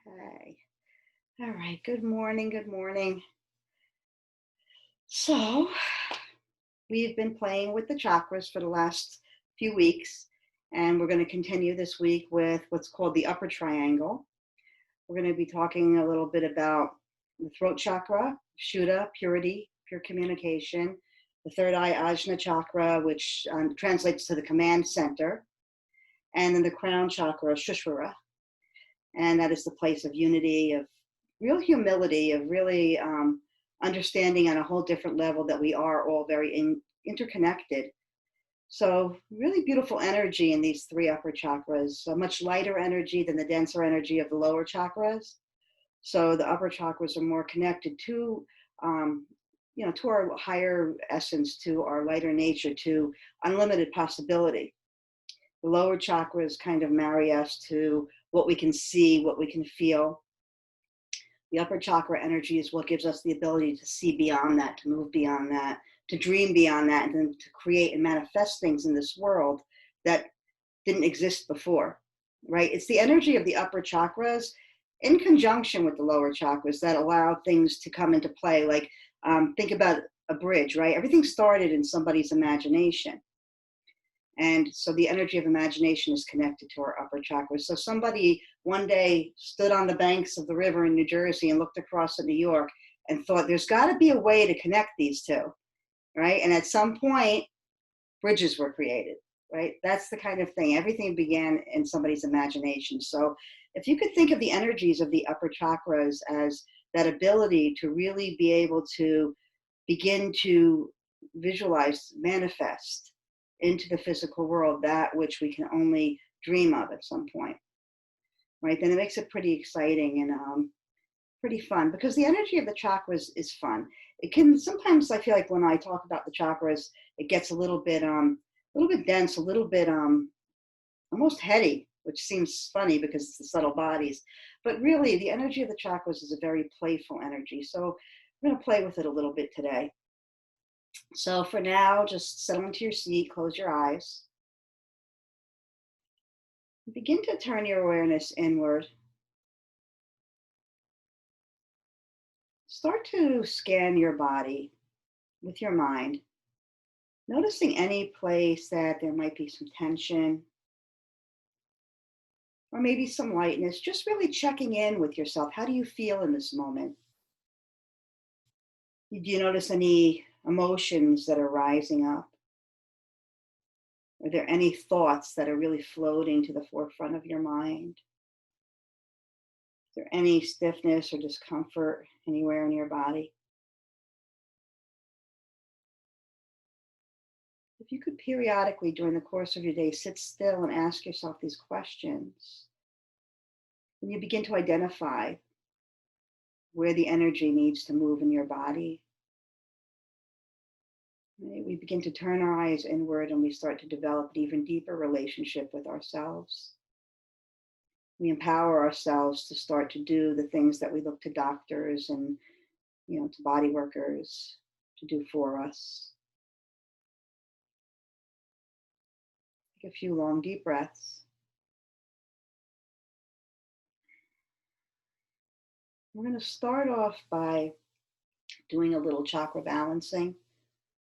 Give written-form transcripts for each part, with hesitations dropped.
Okay. All right. Good morning. Good morning. So, we've been playing with the chakras for the last few weeks, and we're going to continue this week with what's called the upper triangle. We're going to be talking a little bit about the throat chakra, Shuddha, purity, pure communication, the third eye, Ajna chakra, which translates to the command center, and then the crown chakra, Shushvara, and that is the place of unity, of real humility, of really understanding on a whole different level that we are all very interconnected. So really beautiful energy in these three upper chakras, a much lighter energy than the denser energy of the lower chakras. So the upper chakras are more connected to, um, to our higher essence, to our lighter nature, to unlimited possibility. The lower chakras kind of marry us to what we can see, what we can feel. The upper chakra energy is what gives us the ability to see beyond that, to move beyond that, to dream beyond that, and then to create and manifest things in this world that didn't exist before, right? It's the energy of the upper chakras in conjunction with the lower chakras that allow things to come into play. Like, think about a bridge, right? Everything started in somebody's imagination. And so the energy of imagination is connected to our upper chakras. So somebody one day stood on the banks of the river in New Jersey and looked across at New York and thought, there's got to be a way to connect these two, right? And at some point, bridges were created, right? That's the kind of thing. Everything began in somebody's imagination. So if you could think of the energies of the upper chakras as that ability to really be able to begin to visualize, manifest into the physical world that which we can only dream of at some point, right? Then it makes it pretty exciting and pretty fun because the energy of the chakras is fun. It can sometimes, I feel like when I talk about the chakras, it gets a little bit dense, a little bit almost heady, which seems funny because it's the subtle bodies. But really, the energy of the chakras is a very playful energy. So I'm going to play with it a little bit today. So for now, just settle into your seat, close your eyes. Begin to turn your awareness inward. Start to scan your body with your mind, noticing any place that there might be some tension or maybe some lightness, just really checking in with yourself. How do you feel in this moment? Do you notice any emotions that are rising up? Are there any thoughts that are really floating to the forefront of your mind? Is there any stiffness or discomfort anywhere in your body? If you could periodically during the course of your day sit still and ask yourself these questions, and you begin to identify where the energy needs to move in your body, right? We begin to turn our eyes inward and we start to develop an even deeper relationship with ourselves. We empower ourselves to start to do the things that we look to doctors and to body workers to do for us. Take a few long deep breaths. We're going to start off by doing a little chakra balancing.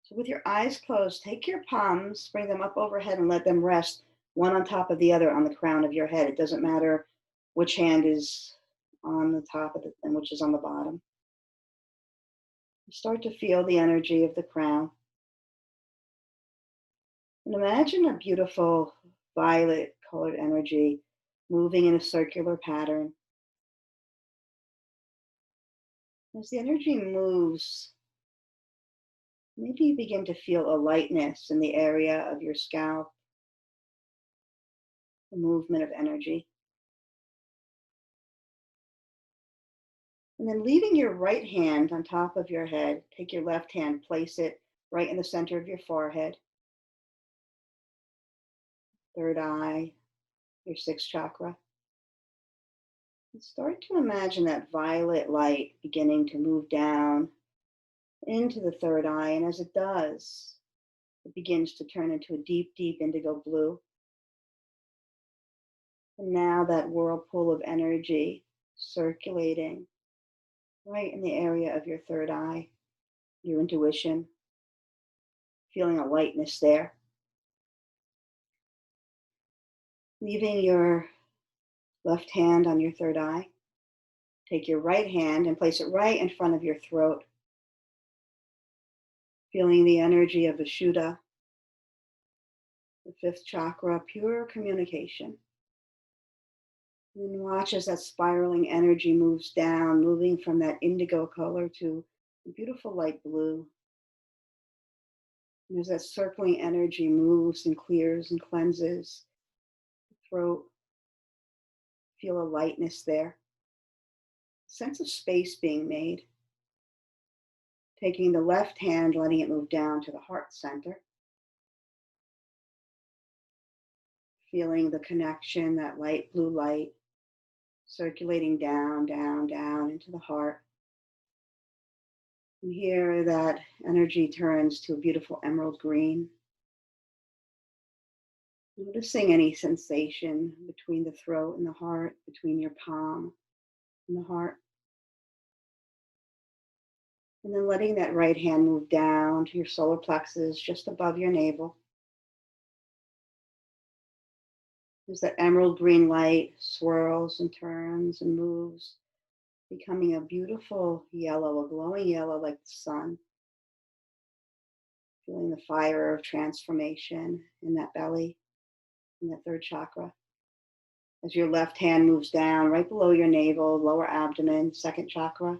So with your eyes closed, take your palms, bring them up overhead and let them rest one on top of the other on the crown of your head. It doesn't matter which hand is on the top of it and which is on the bottom. Start to feel the energy of the crown. And imagine a beautiful violet colored energy moving in a circular pattern. As the energy moves, maybe you begin to feel a lightness in the area of your scalp, a movement of energy. And then leaving your right hand on top of your head, take your left hand, place it right in the center of your forehead, third eye, your sixth chakra. And start to imagine that violet light beginning to move down into the third eye. And as it does, it begins to turn into a deep, deep indigo blue. And now that whirlpool of energy circulating right in the area of your third eye, your intuition, feeling a lightness there. Leaving your left hand on your third eye, take your right hand and place it right in front of your throat, feeling the energy of Vishuddha, the fifth chakra, pure communication. And then watch as that spiraling energy moves down, moving from that indigo color to a beautiful light blue. And as that circling energy moves and clears and cleanses the throat, feel a lightness there, a sense of space being made. Taking the left hand, letting it move down to the heart center. Feeling the connection, that light blue light, circulating down, down, down into the heart. And here that energy turns to a beautiful emerald green. Noticing any sensation between the throat and the heart, between your palm and the heart. And then letting that right hand move down to your solar plexus, just above your navel. As that emerald green light swirls and turns and moves, becoming a beautiful yellow, a glowing yellow like the sun. Feeling the fire of transformation in that belly, in that third chakra. As your left hand moves down right below your navel, lower abdomen, second chakra.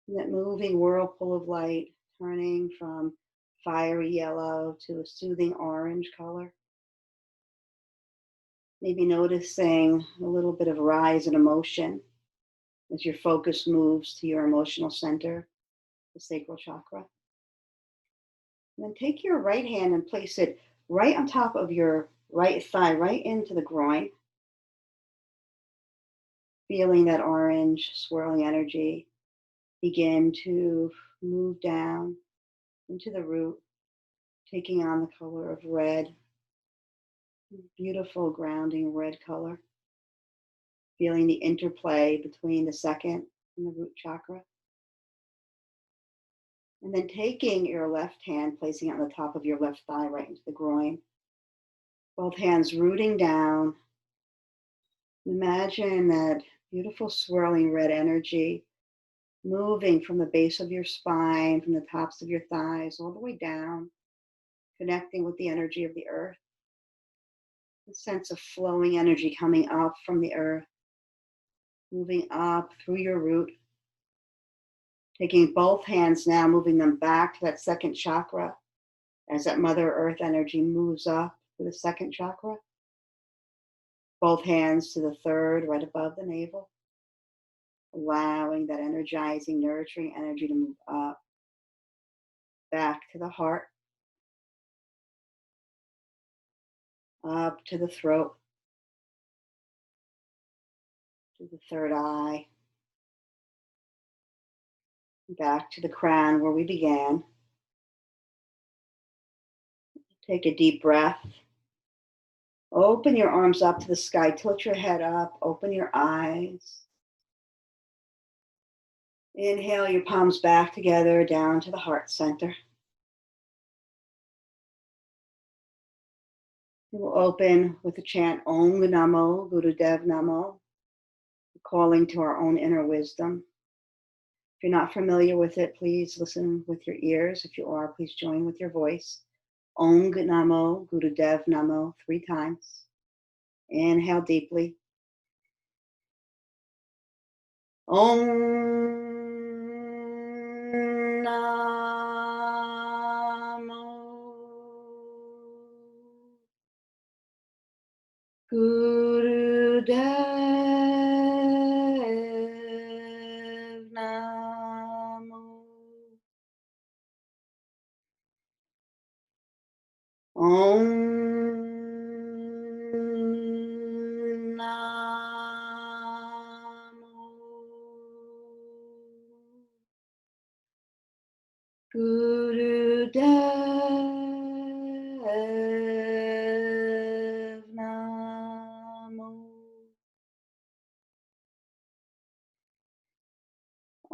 And that moving whirlpool of light turning from fiery yellow to a soothing orange color. Maybe noticing a little bit of rise in emotion as your focus moves to your emotional center, the sacral chakra. And then take your right hand and place it right on top of your right thigh, right into the groin. Feeling that orange swirling energy begin to move down into the root, taking on the color of red, beautiful grounding red color. Feeling the interplay between the second and the root chakra. And then taking your left hand, placing it on the top of your left thigh, right into the groin. Both hands rooting down. Imagine that beautiful swirling red energy moving from the base of your spine, from the tops of your thighs, all the way down, connecting with the energy of the earth. The sense of flowing energy coming up from the earth, moving up through your root. Taking both hands now, moving them back to that second chakra as that Mother Earth energy moves up to the second chakra. Both hands to the third, right above the navel. Allowing that energizing, nurturing energy to move up, back to the heart, up to the throat, to the third eye, back to the crown where we began. Take a deep breath. Open your arms up to the sky. Tilt your head up. Open your eyes. Inhale your palms back together down to the heart center. We will open with the chant Om Namo Gurudev Namo, calling to our own inner wisdom. If you're not familiar with it, please listen with your ears. If you are, please join with your voice. Om Namo Gurudev Namo 3 times. Inhale deeply. Om Namo Gurudev Namo. Om Namo Gurudev Namo.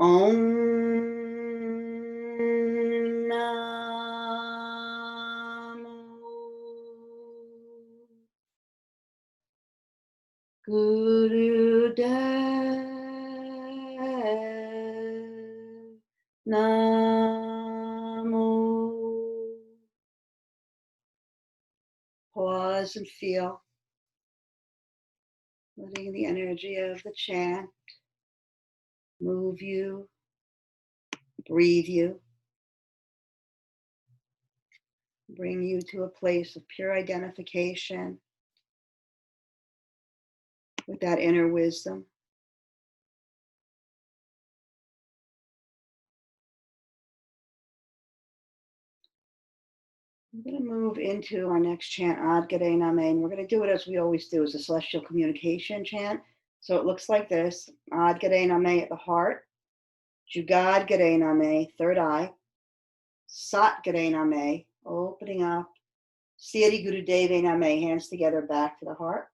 Om Namo Gurudev Namo. Pause and feel, letting the energy of the chant move you, breathe you, bring you to a place of pure identification with that inner wisdom. I'm going to move into our next chant, Ad Gade Name, and we're going to do it as we always do, as a celestial communication chant. So it looks like this: Ad Gade Name at the heart, Jugad Gade Name, third eye, Sat Gade Name, opening up, Siddhi Guru Deve Name, hands together back to the heart.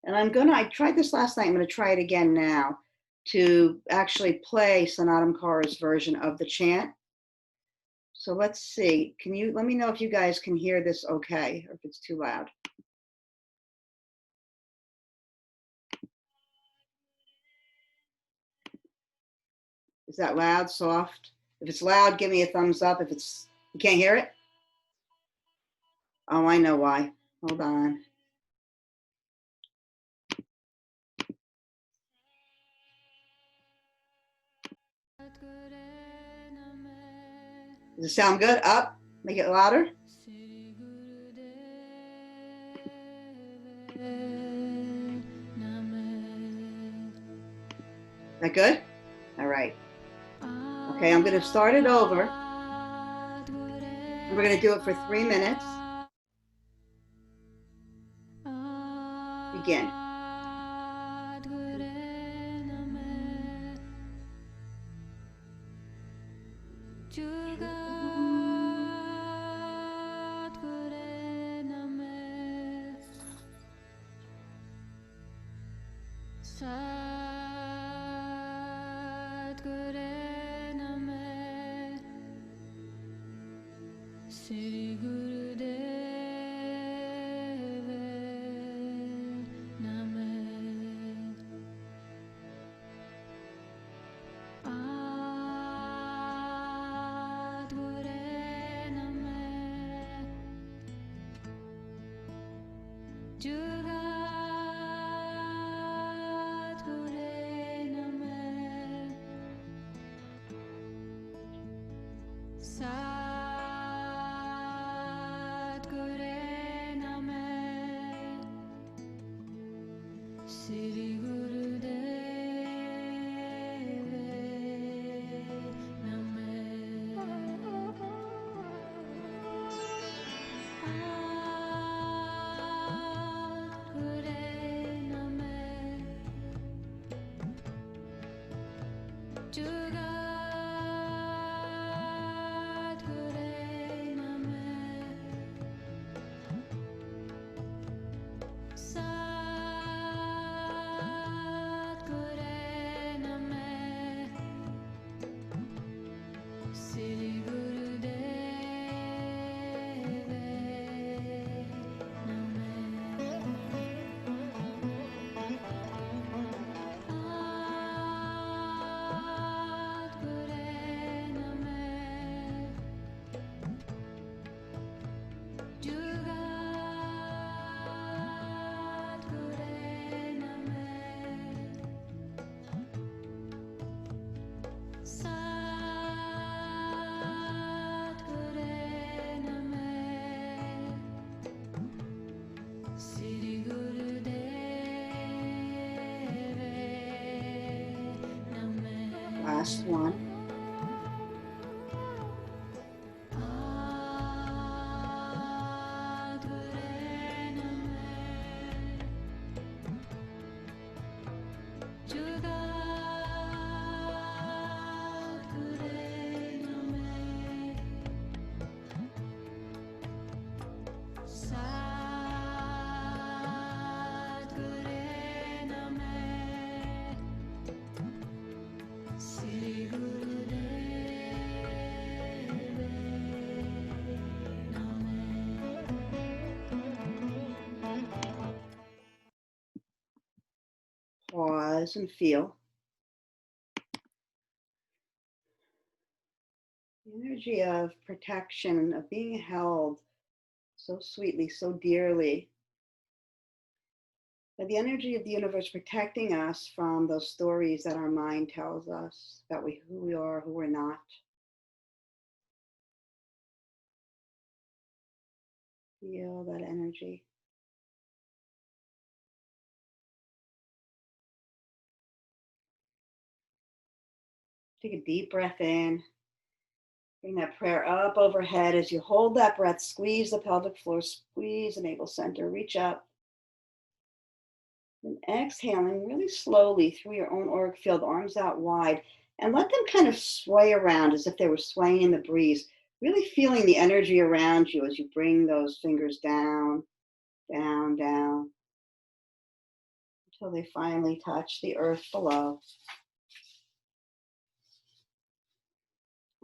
And I tried this last night, I'm going to try it again now to actually play Sanatam Kaur's version of the chant. So let's see. Can you let me know if you guys can hear this okay, or if it's too loud? Is that loud, soft? If it's loud, give me a thumbs up. If it's, you can't hear it? Oh, I know why. Hold on. Does it sound good? Up? Make it louder? Is that good? All right. Okay, I'm going to start it over. And we're going to do it for 3 minutes. Begin. Last one. pause and feel the energy of protection, of being held so sweetly, so dearly, by the energy of the universe protecting us from those stories that our mind tells us about who we are, who we're not. Feel that energy. Take a deep breath in. Bring that prayer up overhead as you hold that breath. Squeeze the pelvic floor, squeeze the navel center, reach up. And exhaling really slowly through your own auric field, arms out wide, and let them kind of sway around as if they were swaying in the breeze. Really feeling the energy around you as you bring those fingers down, down, down, until they finally touch the earth below.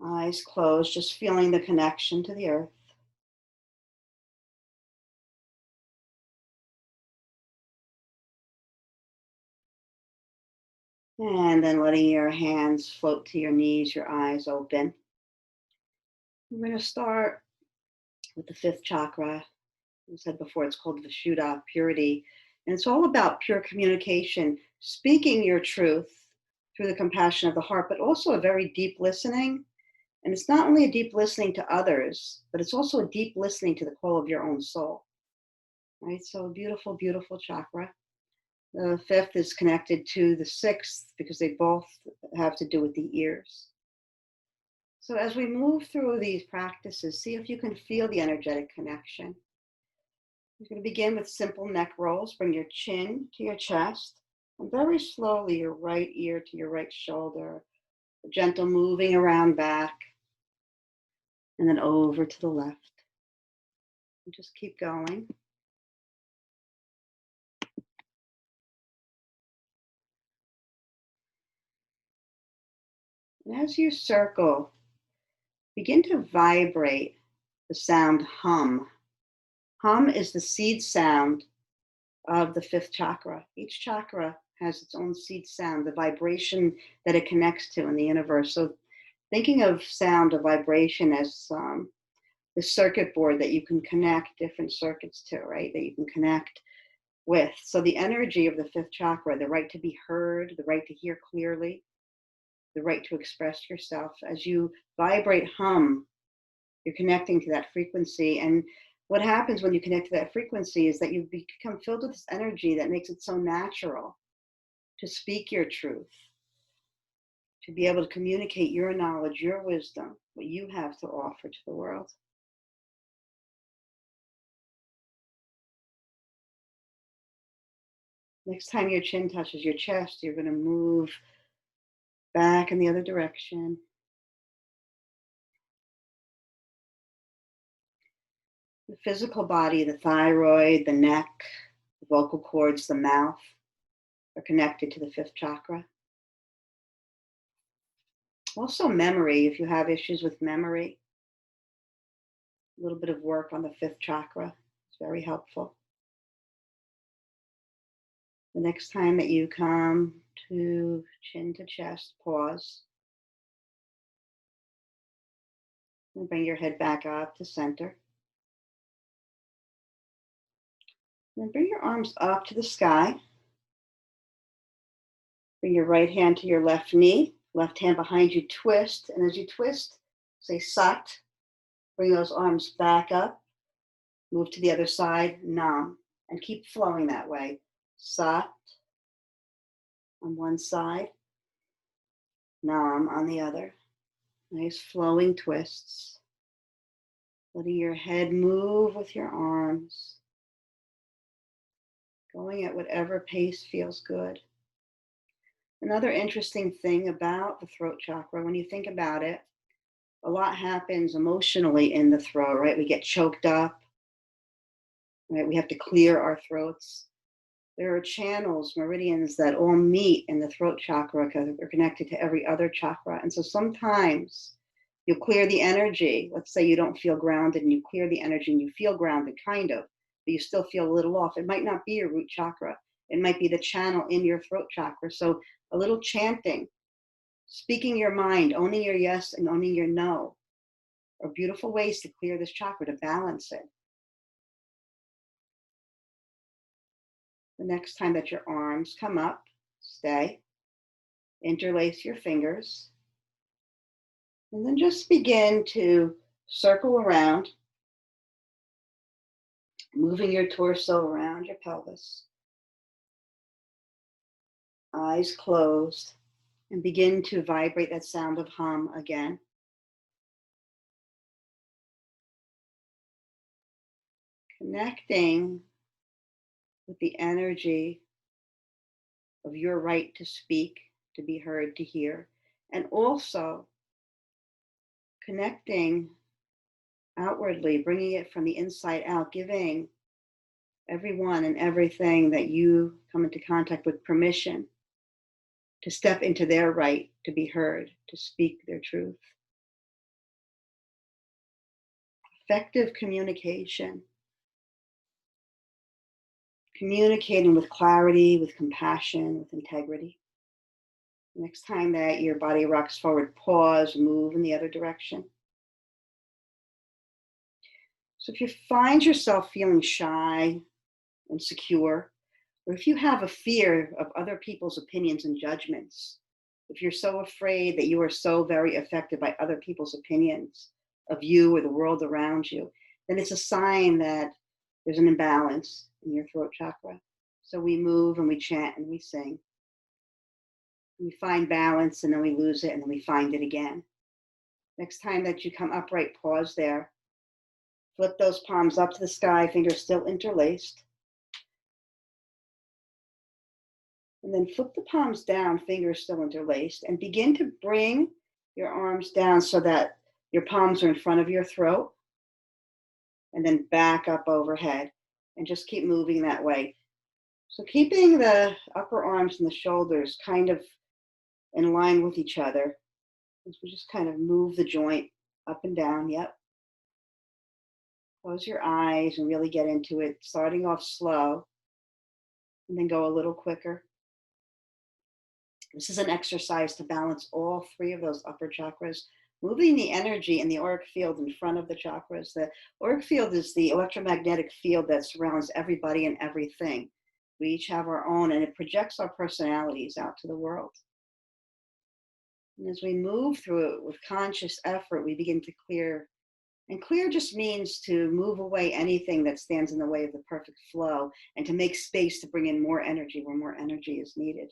Eyes closed, just feeling the connection to the earth. And then letting your hands float to your knees, your eyes open. We're going to start with the fifth chakra. I said before, it's called Vishuddha, purity. And it's all about pure communication, speaking your truth through the compassion of the heart, but also a very deep listening. And it's not only a deep listening to others, but it's also a deep listening to the call of your own soul. Right? So beautiful, beautiful chakra. The fifth is connected to the sixth because they both have to do with the ears. So as we move through these practices, see if you can feel the energetic connection. You're going to begin with simple neck rolls. Bring your chin to your chest and very slowly your right ear to your right shoulder. A gentle moving around back and then over to the left. And just keep going. And as you circle, begin to vibrate the sound hum. Hum is the seed sound of the fifth chakra. Each chakra has its own seed sound, the vibration that it connects to in the universe. So thinking of sound, of vibration as the circuit board that you can connect different circuits to, right? That you can connect with. So the energy of the fifth chakra, the right to be heard, the right to hear clearly, the right to express yourself. As you vibrate hum, you're connecting to that frequency. And what happens when you connect to that frequency is that you become filled with this energy that makes it so natural to speak your truth, to be able to communicate your knowledge, your wisdom, what you have to offer to the world. Next time your chin touches your chest, you're going to move back in the other direction. The physical body, the thyroid, the neck, the vocal cords, the mouth are connected to the fifth chakra. Also memory, if you have issues with memory, a little bit of work on the fifth chakra is very helpful. The next time that you come to chin to chest, pause. And bring your head back up to center. Then bring your arms up to the sky. Bring your right hand to your left knee, left hand behind you, twist. And as you twist, say Sat. Bring those arms back up. Move to the other side, Nam. And keep flowing that way. Sat on one side, Nam on the other. Nice flowing twists. Letting your head move with your arms. Going at whatever pace feels good. Another interesting thing about the throat chakra, when you think about it, a lot happens emotionally in the throat, right? We get choked up, right? We have to clear our throats. There are channels, meridians that all meet in the throat chakra because they're connected to every other chakra. And so sometimes you'll clear the energy. Let's say you don't feel grounded and you clear the energy and you feel grounded, kind of, but you still feel a little off. It might not be your root chakra. It might be the channel in your throat chakra. So a little chanting, speaking your mind, owning your yes and owning your no are beautiful ways to clear this chakra, to balance it. The next time that your arms come up, stay, interlace your fingers, and then just begin to circle around, moving your torso around your pelvis. Eyes closed, and begin to vibrate that sound of hum again. Connecting with the energy of your right to speak, to be heard, to hear, and also connecting outwardly, bringing it from the inside out, giving everyone and everything that you come into contact with permission to step into their right to be heard, to speak their truth. Effective communication. Communicating with clarity, with compassion, with integrity. Next time that your body rocks forward, pause, move in the other direction. So if you find yourself feeling shy, insecure, or if you have a fear of other people's opinions and judgments, if you're so afraid that you are so very affected by other people's opinions of you or the world around you, then it's a sign that there's an imbalance in your throat chakra. So we move and we chant and we sing. We find balance and then we lose it and then we find it again. Next time that you come upright, pause there. Flip those palms up to the sky, fingers still interlaced. And then flip the palms down, fingers still interlaced, and begin to bring your arms down so that your palms are in front of your throat, and then back up overhead, and just keep moving that way. So keeping the upper arms and the shoulders kind of in line with each other, as we just kind of move the joint up and down. Yep. Close your eyes and really get into it, starting off slow, and then go a little quicker. This is an exercise to balance all three of those upper chakras, moving the energy in the auric field in front of the chakras. The auric field is the electromagnetic field that surrounds everybody and everything. We each have our own, and it projects our personalities out to the world. And as we move through it with conscious effort, we begin to clear. And clear just means to move away anything that stands in the way of the perfect flow and to make space to bring in more energy where more energy is needed.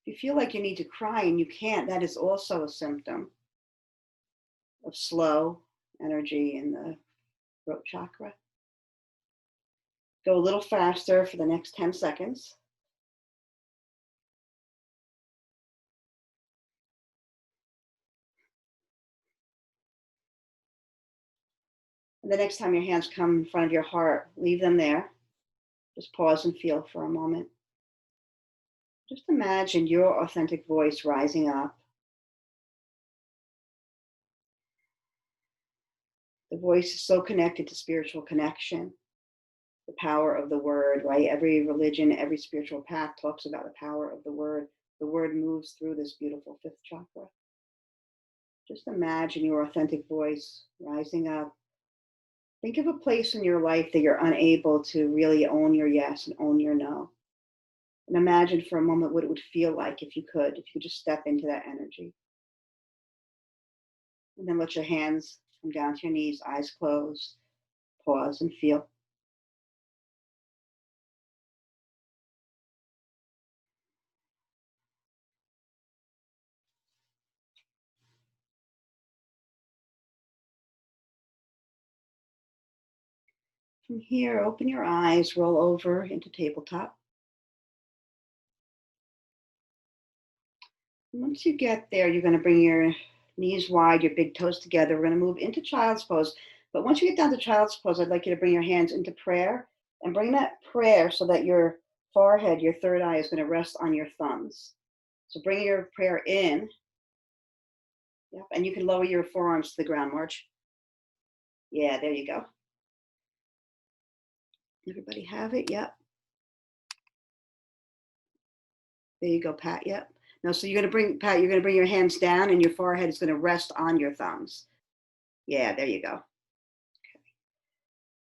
If you feel like you need to cry and you can't, that is also a symptom of slow energy in the throat chakra. Go a little faster for the next 10 seconds. And the next time your hands come in front of your heart, leave them there. Just pause and feel for a moment. Just imagine your authentic voice rising up. The voice is so connected to spiritual connection, the power of the word, right? Every religion, every spiritual path talks about the power of the word. The word moves through this beautiful fifth chakra. Just imagine your authentic voice rising up. Think of a place in your life that you're unable to really own your yes and own your no. And imagine for a moment what it would feel like if you could just step into that energy. And then let your hands come down to your knees, eyes closed, pause and feel. From here, open your eyes, roll over into tabletop. Once you get there, you're going to bring your knees wide, your big toes together. We're going to move into child's pose. But once you get down to child's pose, I'd like you to bring your hands into prayer and bring that prayer so that your forehead, your third eye, is going to rest on your thumbs. So bring your prayer in. Yep. And you can lower your forearms to the ground, March. Yeah, there you go. Everybody have it? Yep. There you go, Pat. Yep. No, so you're going to bring, Pat, you're going to bring your hands down and your forehead is going to rest on your thumbs. Yeah, there you go. Okay.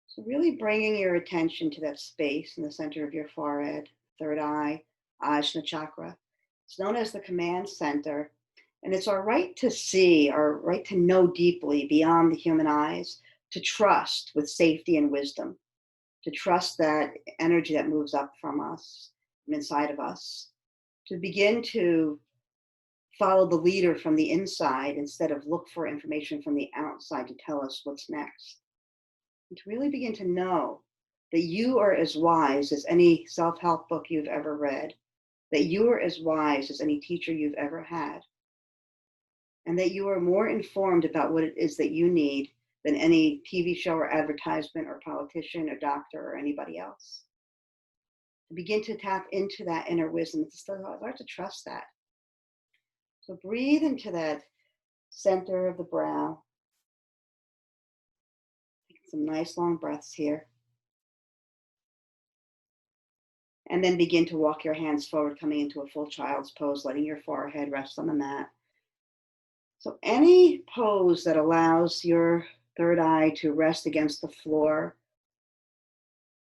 So really bringing your attention to that space in the center of your forehead, third eye, Ajna chakra. It's known as the command center. And it's our right to see, our right to know deeply beyond the human eyes, to trust with safety and wisdom, to trust that energy that moves up from us, from inside of us, to begin to follow the leader from the inside instead of look for information from the outside to tell us what's next. And to really begin to know that you are as wise as any self-help book you've ever read, that you are as wise as any teacher you've ever had, and that you are more informed about what it is that you need than any TV show or advertisement or politician or doctor or anybody else. To begin to tap into that inner wisdom, to start to trust that. So breathe into that center of the brow. Take some nice long breaths here. And then begin to walk your hands forward, coming into a full child's pose, letting your forehead rest on the mat. So any pose that allows your third eye to rest against the floor,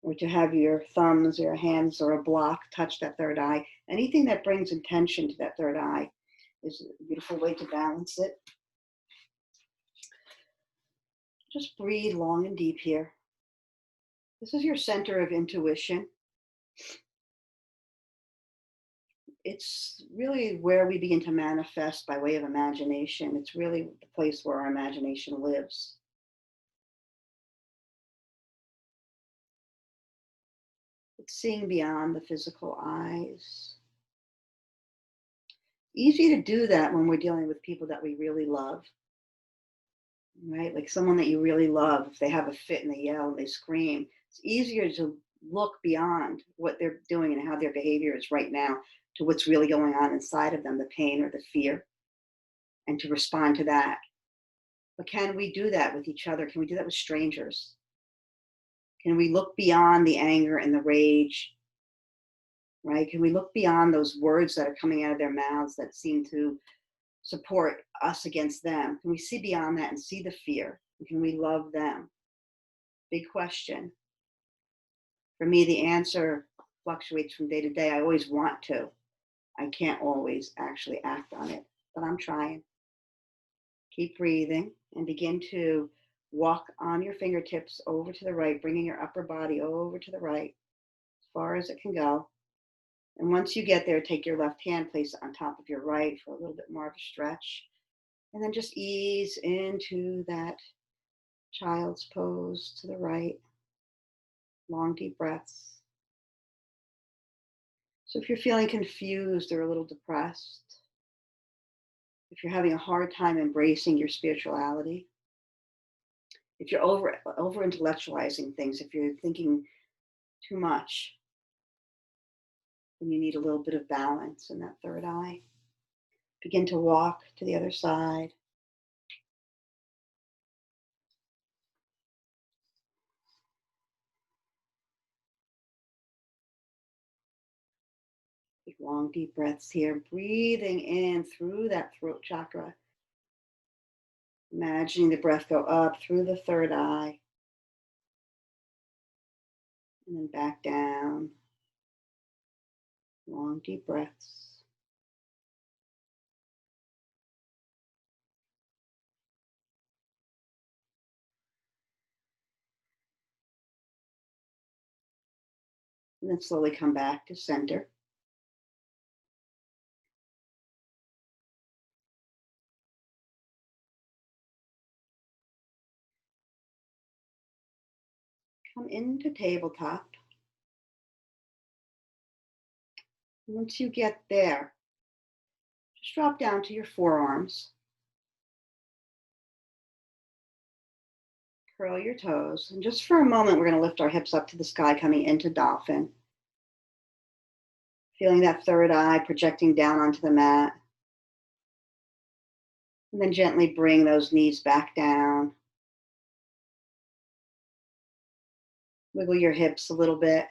or to have your thumbs or your hands or a block touch that third eye, anything that brings intention to that third eye is a beautiful way to balance it. Just breathe long and deep here. This is your center of intuition. It's really where we begin to manifest by way of imagination. It's really the place where our imagination lives. It's seeing beyond the physical eyes. Easy to do that when we're dealing with people that we really love, right? Like someone that you really love, if they have a fit and they yell and they scream, it's easier to look beyond what they're doing and how their behavior is right now to what's really going on inside of them, the pain or the fear, and to respond to that. But can we do that with each other? Can we do that with strangers? Can we look beyond the anger and the rage, right? Can we look beyond those words that are coming out of their mouths that seem to support us against them? Can we see beyond that and see the fear? Can we love them? Big question. For me, the answer fluctuates from day to day. I always want to. I can't always actually act on it, but I'm trying. Keep breathing and begin to walk on your fingertips over to the right, bringing your upper body over to the right as far as it can go. And once you get there, take your left hand, place it on top of your right for a little bit more of a stretch. And then just ease into that child's pose to the right. Long, deep breaths. So if you're feeling confused or a little depressed, if you're having a hard time embracing your spirituality, if you're over intellectualizing things, if you're thinking too much, then you need a little bit of balance in that third eye. Begin to walk to the other side. Take long, deep breaths here, breathing in through that throat chakra. Imagining the breath go up through the third eye and then back down. Long, deep breaths. And then slowly come back to center. Come into tabletop. Once you get there, just drop down to your forearms. Curl your toes. And just for a moment, we're going to lift our hips up to the sky, coming into dolphin. Feeling that third eye projecting down onto the mat. And then gently bring those knees back down. Wiggle your hips a little bit.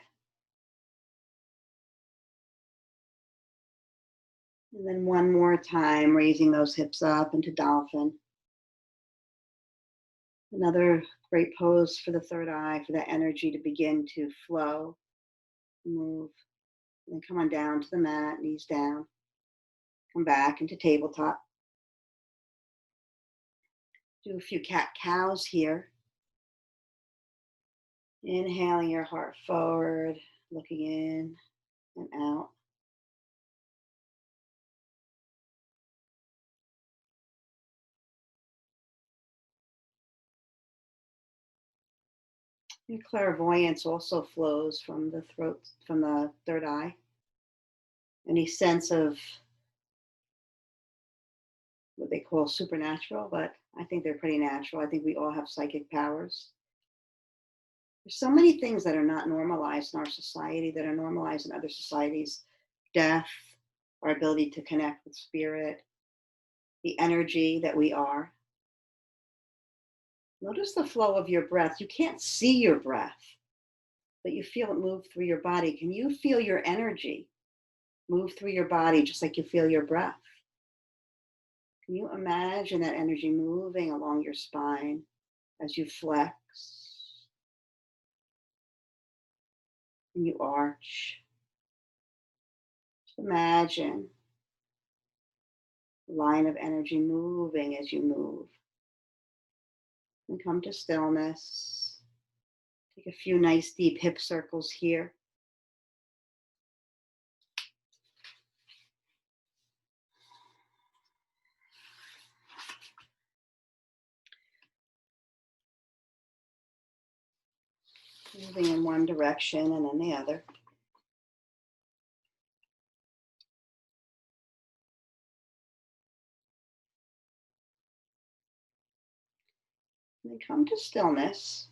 And then one more time, raising those hips up into dolphin. Another great pose for the third eye, for that energy to begin to flow, move. And then come on down to the mat, knees down. Come back into tabletop. Do a few cat-cows here. Inhaling your heart forward, looking in and out. Your clairvoyance also flows from the throat, from the third eye. Any sense of what they call supernatural, but I think they're pretty natural. I think we all have psychic powers. There's so many things that are not normalized in our society that are normalized in other societies. Death, our ability to connect with spirit, the energy that we are. Notice the flow of your breath. You can't see your breath, but you feel it move through your body. Can you feel your energy move through your body just like you feel your breath? Can you imagine that energy moving along your spine as you flex and you arch? Just imagine the line of energy moving as you move. And come to stillness. Take a few nice deep hip circles here. Moving in one direction and then the other. And then come to stillness.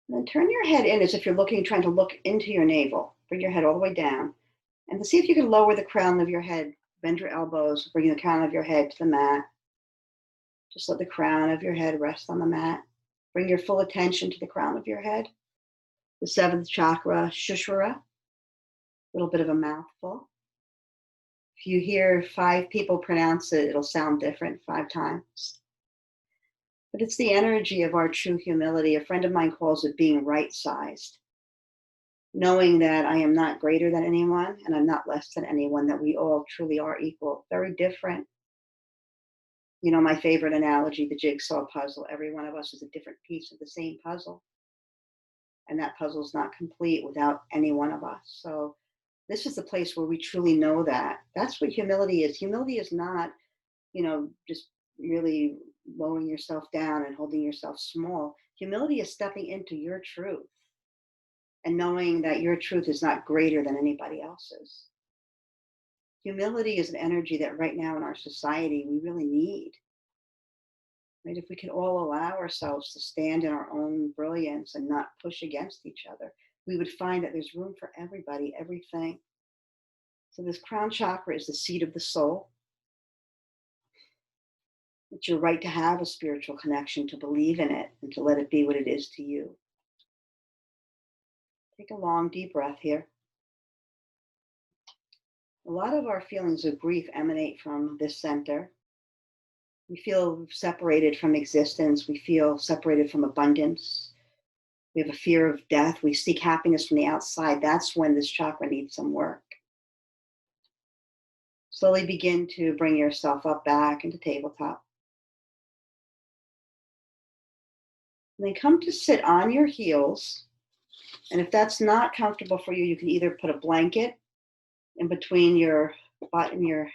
And then turn your head in as if you're trying to look into your navel. Bring your head all the way down. And to see if you can lower the crown of your head. Bend your elbows, bring the crown of your head to the mat. Just let the crown of your head rest on the mat. Bring your full attention to the crown of your head. The seventh chakra, Shushvara. A little bit of a mouthful. If you hear 5 people pronounce it, it'll sound different 5 times. But it's the energy of our true humility. A friend of mine calls it being right-sized. Knowing that I am not greater than anyone and I'm not less than anyone, that we all truly are equal, very different. You know, my favorite analogy, the jigsaw puzzle. Every one of us is a different piece of the same puzzle. And that puzzle is not complete without any one of us. So this is the place where we truly know that. That's what humility is. Humility is not, just really lowering yourself down and holding yourself small. Humility is stepping into your truth and knowing that your truth is not greater than anybody else's. Humility is an energy that right now in our society we really need. Right? If we could all allow ourselves to stand in our own brilliance and not push against each other, we would find that there's room for everybody, everything. So this crown chakra is the seat of the soul. It's your right to have a spiritual connection, to believe in it, and to let it be what it is to you. Take a long, deep breath here. A lot of our feelings of grief emanate from this center. We feel separated from existence. We feel separated from abundance. We have a fear of death. We seek happiness from the outside. That's when this chakra needs some work. Slowly begin to bring yourself up back into tabletop. And then come to sit on your heels. And if that's not comfortable for you, you can either put a blanket in between your butt and your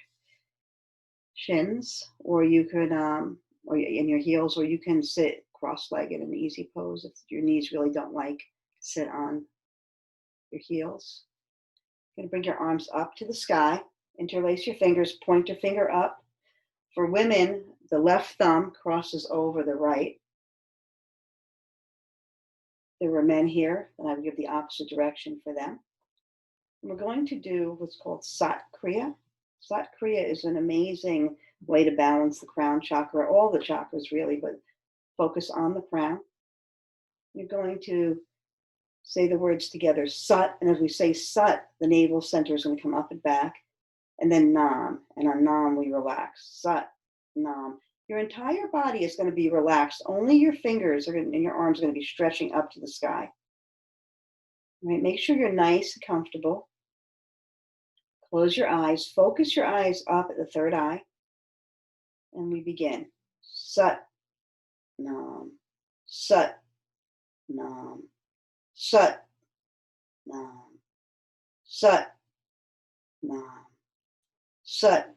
shins, or you could, or in your heels, or you can sit cross-legged in an easy pose if your knees really don't like to sit on your heels. You're going to bring your arms up to the sky, interlace your fingers, point your finger up. For women, the left thumb crosses over the right. There were men here, and I would give the opposite direction for them. And we're going to do what's called Sat Kriya. Sat Kriya is an amazing way to balance the crown chakra, all the chakras really, but focus on the crown. You're going to say the words together, Sat, and as we say Sat, the navel center is going to come up and back, and then Nam, and on Nam we relax, Sat, Nam. Your entire body is going to be relaxed. Only your fingers and your arms are going to be stretching up to the sky. All right, make sure you're nice and comfortable. Close your eyes, focus your eyes up at the third eye, and we begin. Sat, Nam, Sat, Nam, Sat, Nam, Sat, Nam, Sat,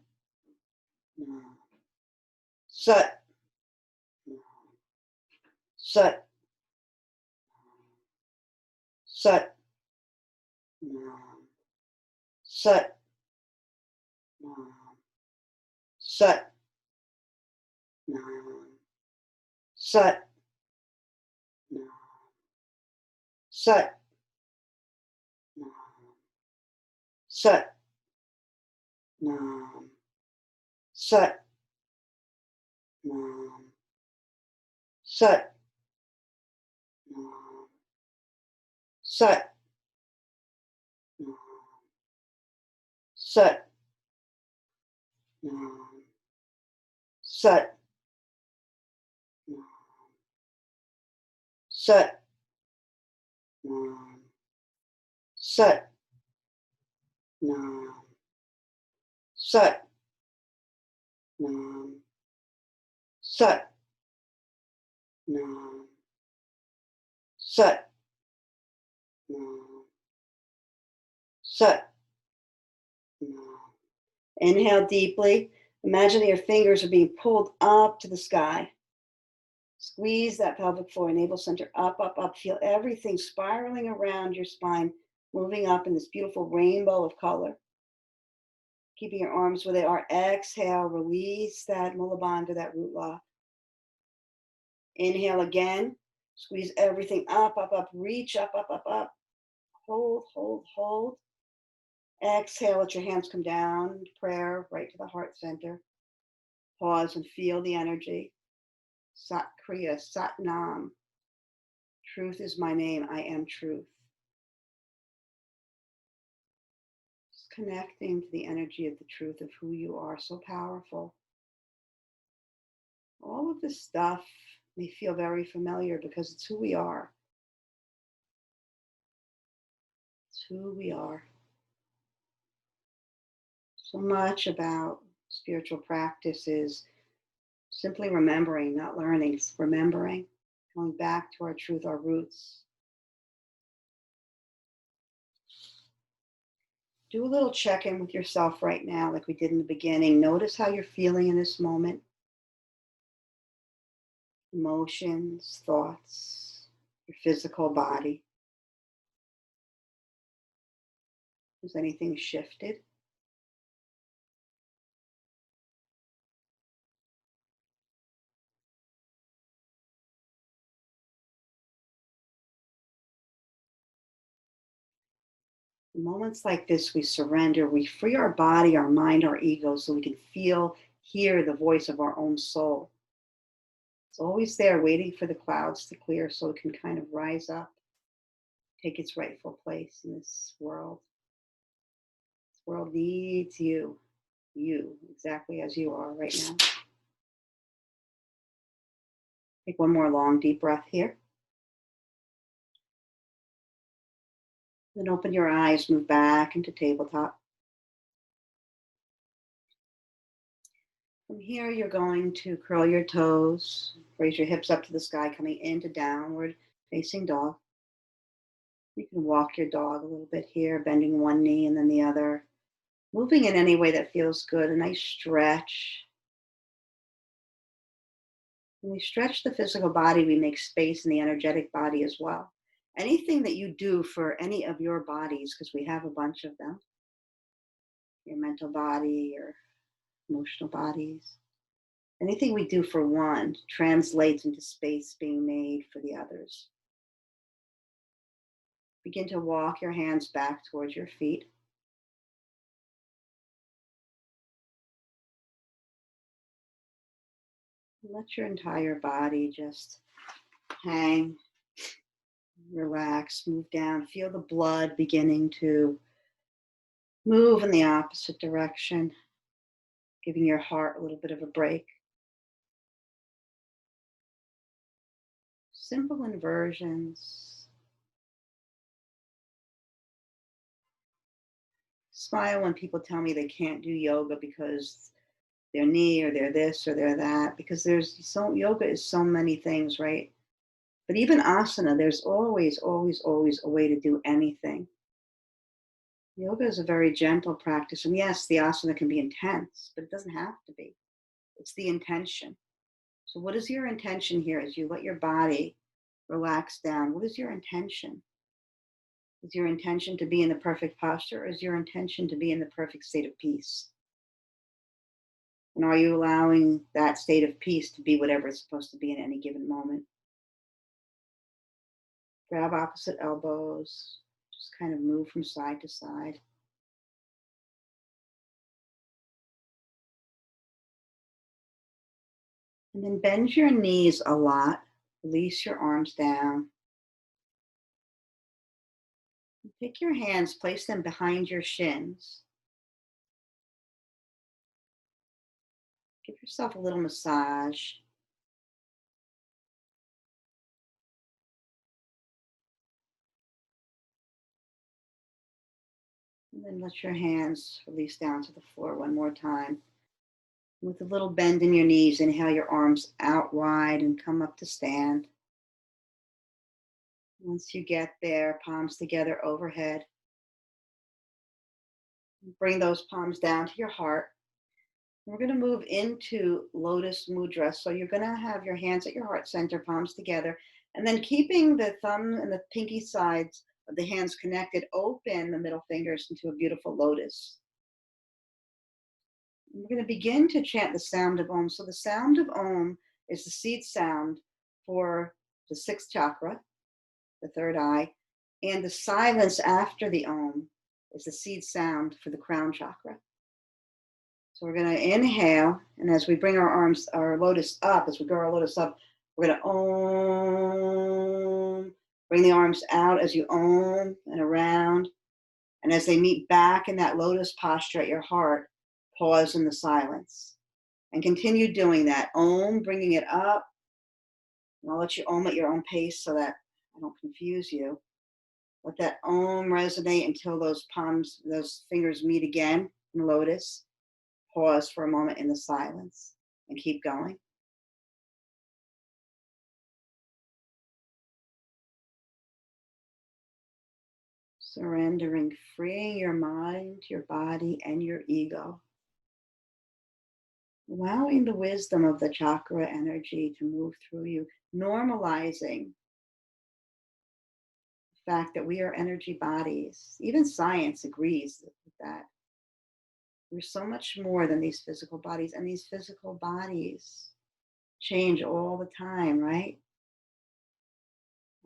Nam, Sat, Nam, Sat, Sat, Nam, Sat, Nam, Sat, Nam, Sat, Nam, Sat, Nam, Sat, Nam, Sat, Nam, Sat, Nam, Sat, Nam, Sat, Nam, Sat, Nam, Sat, Nam, Sat, Nam, Sat, Nam, Sat, Nam, Sat, Nam, Sat, Nam. Inhale deeply. Imagine that your fingers are being pulled up to the sky. Squeeze that pelvic floor, navel center up, up, up. Feel everything spiraling around your spine, moving up in this beautiful rainbow of color. Keeping your arms where they are. Exhale, release that mula bandha, that root lock. Inhale again. Squeeze everything up, up, up. Reach up, up, up, up. Hold, hold, hold. Exhale, let your hands come down. Prayer right to the heart center. Pause and feel the energy. Sat Kriya, Sat Nam. Truth is my name. I am truth. Just connecting to the energy of the truth of who you are. So powerful. All of this stuff may feel very familiar because it's who we are. It's who we are. So much about spiritual practice is simply remembering, not learning, it's remembering, going back to our truth, our roots. Do a little check-in with yourself right now, like we did in the beginning. Notice how you're feeling in this moment. Emotions, thoughts, your physical body. Has anything shifted? In moments like this, we surrender, we free our body, our mind, our ego, so we can feel, hear the voice of our own soul. It's always there waiting for the clouds to clear so it can kind of rise up, take its rightful place in this world. This world needs you exactly as you are right now. Take one more long, deep breath here. Then open your eyes, move back into tabletop. From here, you're going to curl your toes, raise your hips up to the sky, coming into downward facing dog. You can walk your dog a little bit here, bending one knee and then the other, moving in any way that feels good, a nice stretch. When we stretch the physical body, we make space in the energetic body as well. Anything that you do for any of your bodies, because we have a bunch of them, your mental body, your emotional bodies, anything we do for one translates into space being made for the others. Begin to walk your hands back towards your feet. Let your entire body just hang Relax, move down. Feel the blood beginning to move in the opposite direction, giving your heart a little bit of a break. Simple inversions. Smile when people tell me they can't do yoga because their knee or they're this or they're that, because there's so yoga is so many things, right? But even asana, there's always, always, always a way to do anything. Yoga is a very gentle practice. And yes, the asana can be intense, but it doesn't have to be. It's the intention. So, what is your intention here as you let your body relax down? What is your intention? Is your intention to be in the perfect posture, or is your intention to be in the perfect state of peace? And are you allowing that state of peace to be whatever it's supposed to be in any given moment? Grab opposite elbows, just kind of move from side to side. And then bend your knees a lot, release your arms down. Take your hands, place them behind your shins. Give yourself a little massage. And then let your hands release down to the floor one more time. With a little bend in your knees, inhale your arms out wide and come up to stand. Once you get there, palms together overhead. Bring those palms down to your heart. We're going to move into Lotus Mudra. So you're going to have your hands at your heart center, palms together, and then keeping the thumb and the pinky sides of the hands connected, open the middle fingers into a beautiful lotus. And we're going to begin to chant the sound of Om. So the sound of Om is the seed sound for the sixth chakra, the third eye, and the silence after the Om is the seed sound for the crown chakra. So we're going to inhale, and as we bring our arms, our lotus up, as we grow our lotus up, we're going to Om. Bring the arms out as you Om and around. And as they meet back in that lotus posture at your heart, pause in the silence. And continue doing that. Om, bringing it up. And I'll let you Om at your own pace so that I don't confuse you. Let that Om resonate until those palms, those fingers meet again in lotus. Pause for a moment in the silence and keep going. Surrendering, freeing your mind, your body, and your ego. Allowing the wisdom of the chakra energy to move through you, normalizing the fact that we are energy bodies. Even science agrees with that. We're so much more than these physical bodies, and these physical bodies change all the time, right?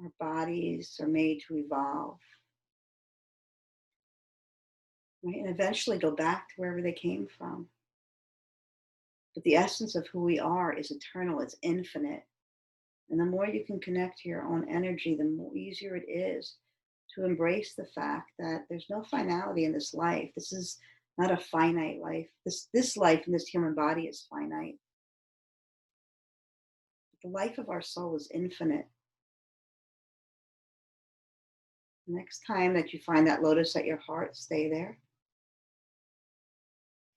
Our bodies are made to evolve, right? And eventually go back to wherever they came from. But the essence of who we are is eternal, it's infinite. And the more you can connect to your own energy, the more easier it is to embrace the fact that there's no finality in this life. This is not a finite life. This life in this human body is finite. The life of our soul is infinite. The next time that you find that lotus at your heart, stay there.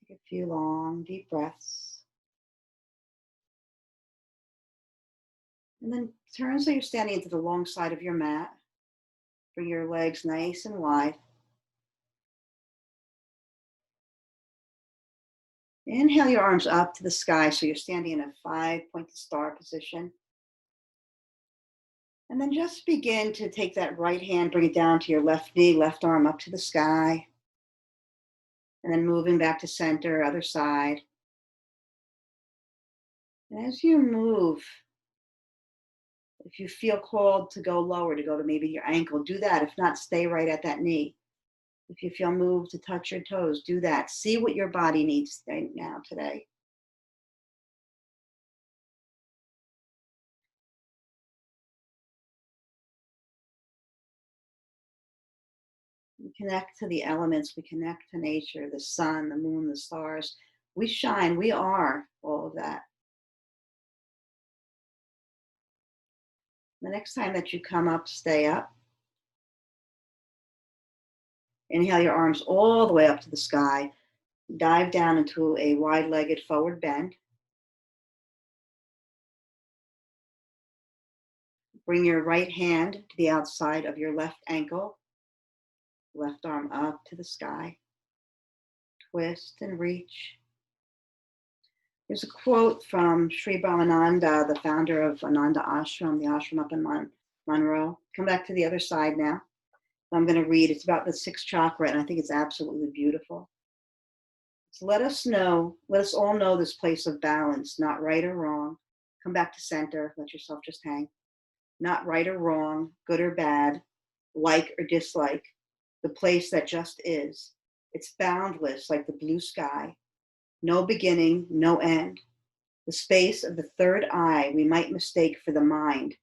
Take a few long, deep breaths. And then turn so you're standing into the long side of your mat. Bring your legs nice and wide. Inhale your arms up to the sky so you're standing in a 5-pointed star position. And then just begin to take that right hand, bring it down to your left knee, left arm up to the sky. And then moving back to center, other side. And as you move, if you feel called to go lower, to go to maybe your ankle, do that. If not, stay right at that knee. If you feel moved to touch your toes, do that. See what your body needs right now, today. connect to the elements, we connect to nature, the sun, the moon, the stars. We shine, we are all of that. The next time that you come up, stay up. Inhale your arms all the way up to the sky. Dive down into a wide-legged forward bend. Bring your right hand to the outside of your left ankle. Left arm up to the sky. Twist and reach. There's a quote from Sri Brahmananda, the founder of Ananda Ashram, the ashram up in Monroe. Come back to the other side now. I'm going to read. It's about the sixth chakra, and I think it's absolutely beautiful. So let us all know this place of balance, not right or wrong. Come back to center. Let yourself just hang. Not right or wrong, good or bad, like or dislike. The place that just is. It's boundless, like the blue sky. No beginning, no end. The space of the third eye we might mistake for the mind,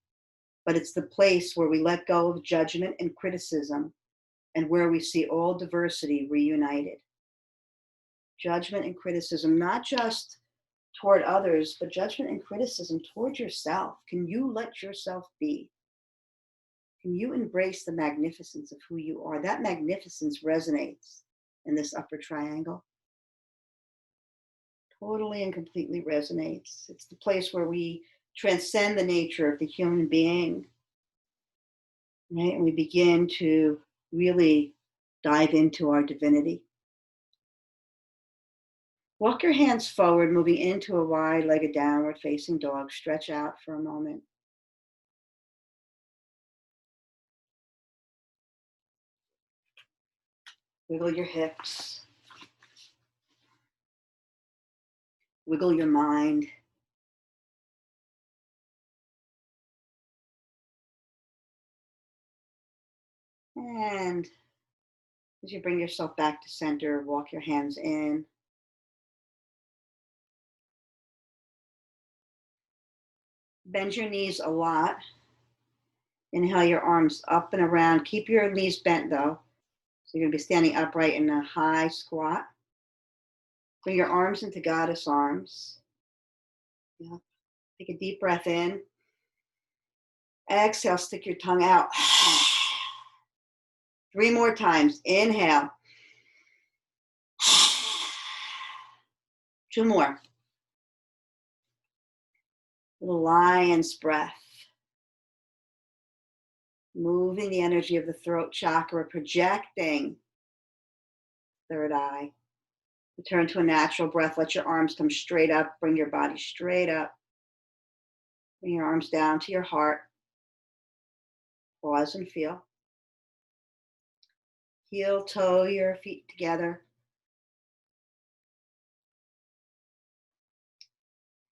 but it's the place where we let go of judgment and criticism and where we see all diversity reunited. Judgment and criticism, not just toward others, but judgment and criticism toward yourself. Can you let yourself be? Can you embrace the magnificence of who you are? That magnificence resonates in this upper triangle. Totally and completely resonates. It's the place where we transcend the nature of the human being, right? And we begin to really dive into our divinity. Walk your hands forward, moving into a wide-legged downward facing dog. Stretch out for a moment. Wiggle your hips. Wiggle your mind. And as you bring yourself back to center, walk your hands in. Bend your knees a lot. Inhale your arms up and around. Keep your knees bent though. So you're going to be standing upright in a high squat. Bring your arms into goddess arms. Yeah. Take a deep breath in. Exhale, stick your tongue out. 3 more times. Inhale. 2 more. Little lion's breath. Moving the energy of the throat chakra, projecting third eye. Return to a natural breath. Let your arms come straight up. Bring your body straight up. Bring your arms down to your heart. Pause and feel. Heel toe your feet together.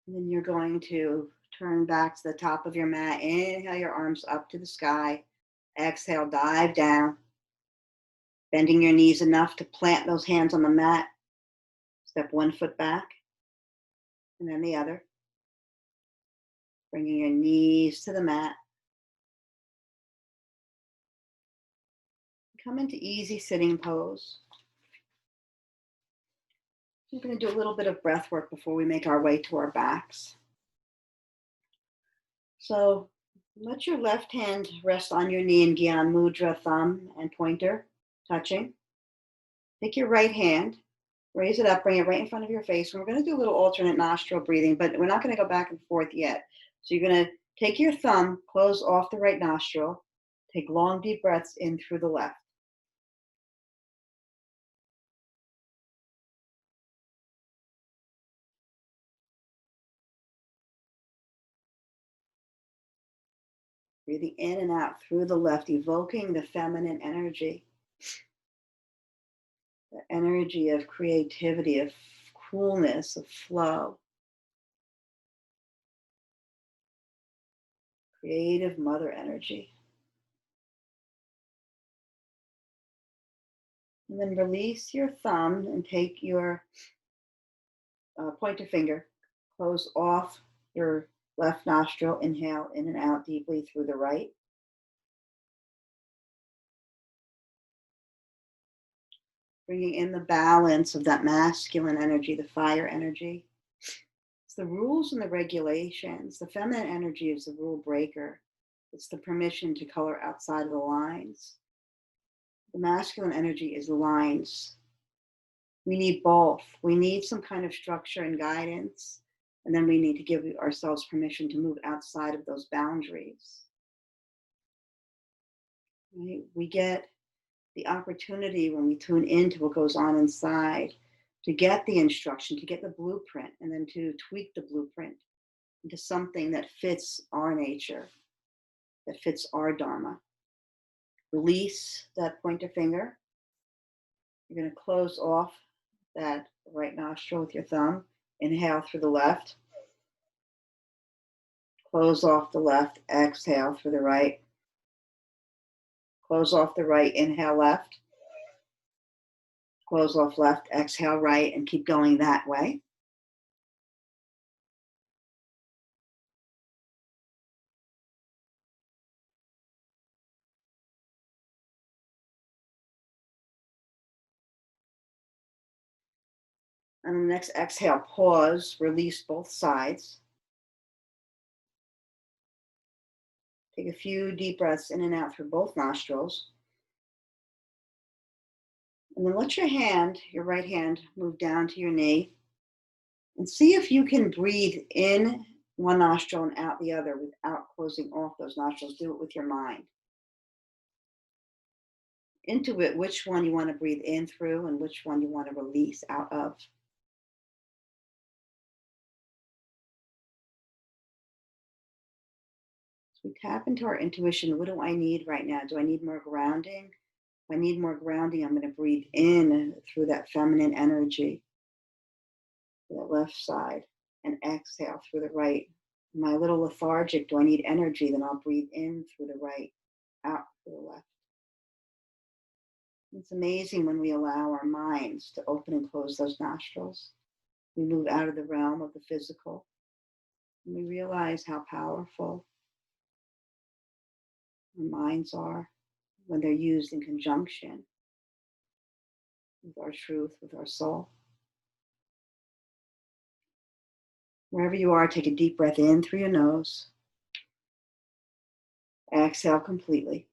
And then you're going to turn back to the top of your mat. Inhale your arms up to the sky. Exhale, dive down. Bending your knees enough to plant those hands on the mat. Step 1 foot back and then the other. Bringing your knees to the mat. Come into easy sitting pose. We're going to do a little bit of breath work before we make our way to our backs. So let your left hand rest on your knee in Gyan Mudra, thumb and pointer touching. Take your right hand, raise it up, bring it right in front of your face. And we're going to do a little alternate nostril breathing, but we're not going to go back and forth yet. So you're going to take your thumb, close off the right nostril, take long deep breaths in through the left. Breathing in and out through the left, evoking the feminine energy. The energy of creativity, of coolness, of flow. Creative mother energy. And then release your thumb and take your pointer finger, close off your left nostril, inhale in and out deeply through the right. bringing in the balance of that masculine energy, the fire energy. It's the rules and the regulations. The feminine energy is the rule breaker. It's the permission to color outside of the lines. The masculine energy is the lines. We need both. We need some kind of structure and guidance, and then we need to give ourselves permission to move outside of those boundaries. Right? We get the opportunity when we tune into what goes on inside to get the instruction, to get the blueprint, and then to tweak the blueprint into something that fits our nature, that fits our dharma. Release that pointer finger. You're going to close off that right nostril with your thumb. Inhale through the left. Close off the left. Exhale through the right. Close off the right. Inhale left. Close off left. Exhale right, and keep going that way. On the next exhale, pause, release both sides. Take a few deep breaths in and out through both nostrils. And then let your hand, your right hand, move down to your knee. And see if you can breathe in one nostril and out the other without closing off those nostrils. Do it with your mind. Intuit which one you want to breathe in through and which one you want to release out of. So we tap into our intuition. What do I need right now? Do I need more grounding? If I need more grounding, I'm going to breathe in through that feminine energy, the left side, and exhale through the right. Am I a little lethargic? Do I need energy? Then I'll breathe in through the right, out through the left. It's amazing when we allow our minds to open and close those nostrils. We move out of the realm of the physical, and we realize how powerful our minds are when they're used in conjunction with our truth, with our soul. Wherever you are, take a deep breath in through your nose. Exhale completely.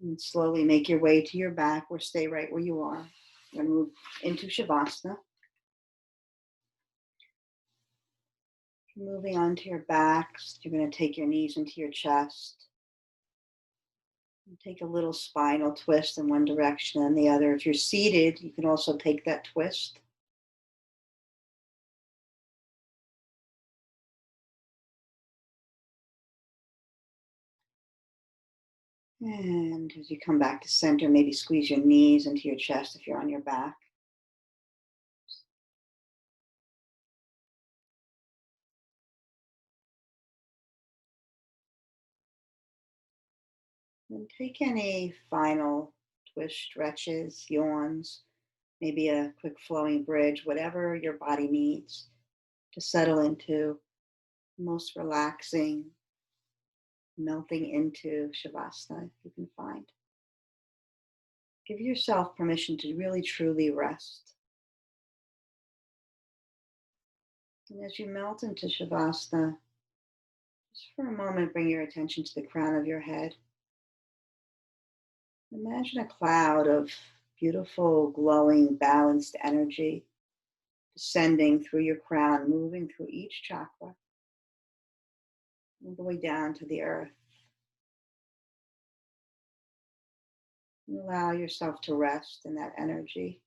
And slowly make your way to your back or stay right where you are. You're going to move into Shavasana. Moving on to your back, you're going to take your knees into your chest. And take a little spinal twist in one direction and the other. If you're seated, you can also take that twist. And as you come back to center, maybe squeeze your knees into your chest if you're on your back. And take any final twist, stretches, yawns, maybe a quick flowing bridge, whatever your body needs to settle into the most relaxing, melting into Shavasana you can find. Give yourself permission to really truly rest. And as you melt into Shavasana, just for a moment, bring your attention to the crown of your head. Imagine a cloud of beautiful, glowing, balanced energy descending through your crown, moving through each chakra, all the way down to the earth. And allow yourself to rest in that energy.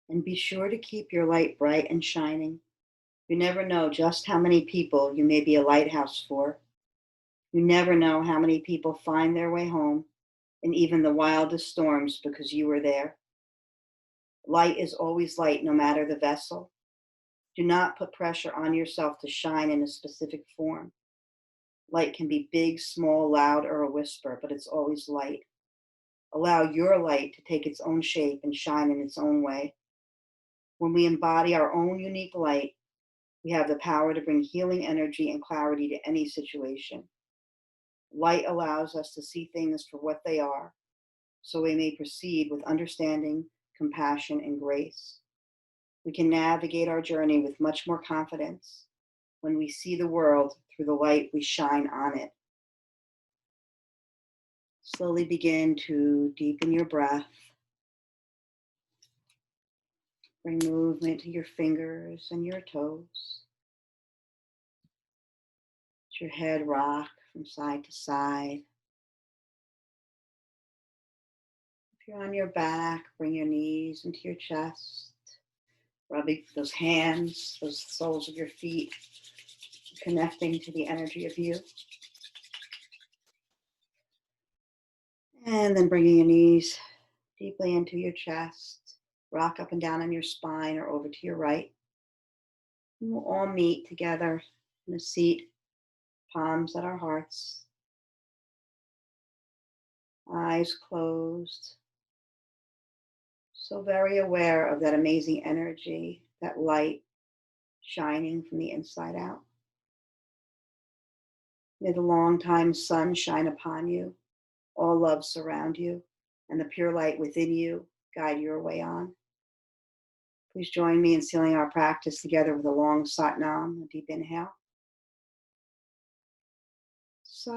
And be sure to keep your light bright and shining. You never know just how many people you may be a lighthouse for. You never know how many people find their way home in even the wildest storms because you were there. Light is always light, no matter the vessel. Do not put pressure on yourself to shine in a specific form. Light can be big, small, loud, or a whisper, but it's always light. Allow your light to take its own shape and shine in its own way. When we embody our own unique light, we have the power to bring healing energy and clarity to any situation. Light allows us to see things for what they are, so we may proceed with understanding, compassion, and grace. We can navigate our journey with much more confidence when we see the world through the light we shine on it. Slowly begin to deepen your breath. Bring movement to your fingers and your toes. Let your head rock from side to side. If you're on your back, bring your knees into your chest. Rubbing those hands, those soles of your feet, connecting to the energy of you. And then bringing your knees deeply into your chest. Rock up and down on your spine or over to your right. And we'll all meet together in a seat, palms at our hearts. Eyes closed. So very aware of that amazing energy, that light shining from the inside out. May the long-time sun shine upon you, all love surround you, and the pure light within you guide your way on. Please join me in sealing our practice together with a long Sat Nam, a deep inhale. Sat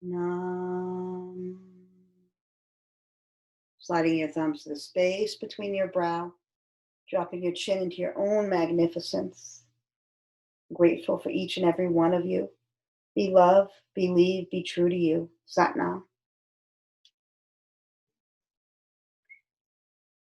Nam. Sliding your thumbs to the space between your brow, dropping your chin into your own magnificence. I'm grateful for each and every one of you. Be love, believe, be true to you. Sat Nam.